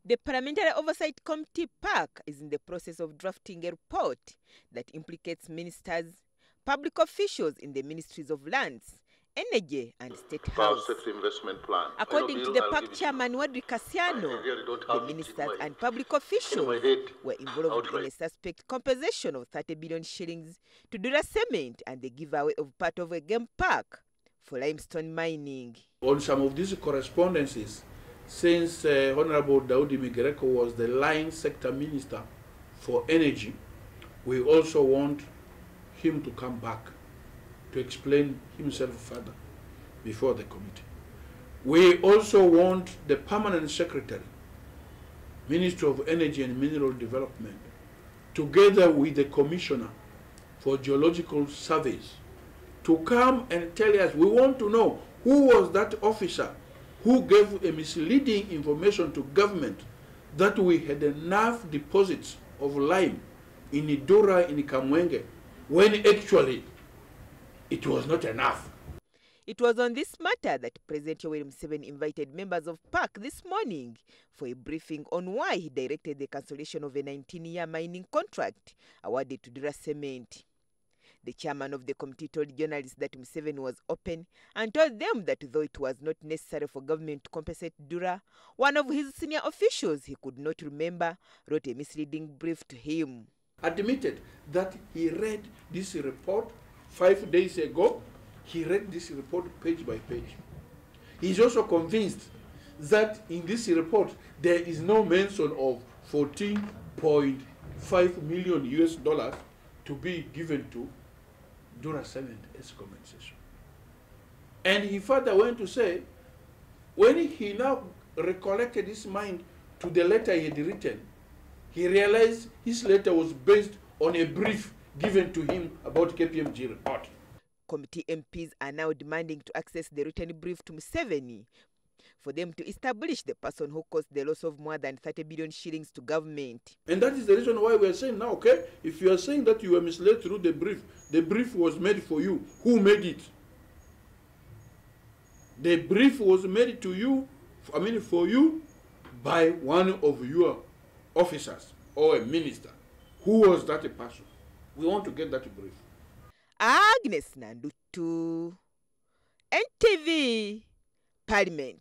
The Parliamentary Oversight Committee PAC is in the process of drafting a report that implicates ministers, public officials in the Ministries of Lands, Energy and State House. Investment plan. According to the PAC chairman, Yoweri Museveni, the ministers and public officials were involved in a suspect compensation of 30 billion shillings to Dura Cement and the giveaway of part of a game park for limestone mining. On some of these correspondences, since Honorable Daudi Migereko was the line sector minister for energy, we also want him to come back to explain himself further before the committee. We also want the permanent secretary, Ministry of Energy and Mineral Development, together with the commissioner for geological surveys, to come and tell us. We want to know who was that officer who gave a misleading information to government that we had enough deposits of lime in Dura, in Kamwenge, when actually it was not enough. It was on this matter that President Yoweri Museveni invited members of PAC this morning for a briefing on why he directed the cancellation of a 19-year mining contract awarded to Dura Cement. The chairman of the committee told journalists that Museveni was open and told them that though it was not necessary for government to compensate Dura, one of his senior officials he could not remember wrote a misleading brief to him. Admitted that he read this report 5 days ago. He read this report page by page. He's also convinced that in this report there is no mention of $14.5 million US to be given to Dura Cement as compensation. And he further went to say, when he now recollected his mind to the letter he had written, he realized his letter was based on a brief given to him about KPMG report. Committee MPs are now demanding to access the written brief to Museveni for them to establish the person who caused the loss of more than 30 billion shillings to government. And that is the reason why we are saying now, okay, if you are saying that you were misled through the brief was made for you. Who made it? The brief was made to you, for you, by one of your officers or a minister. Who was that a person? We want to get that brief. Agnes Nandutu, NTV, Parliament.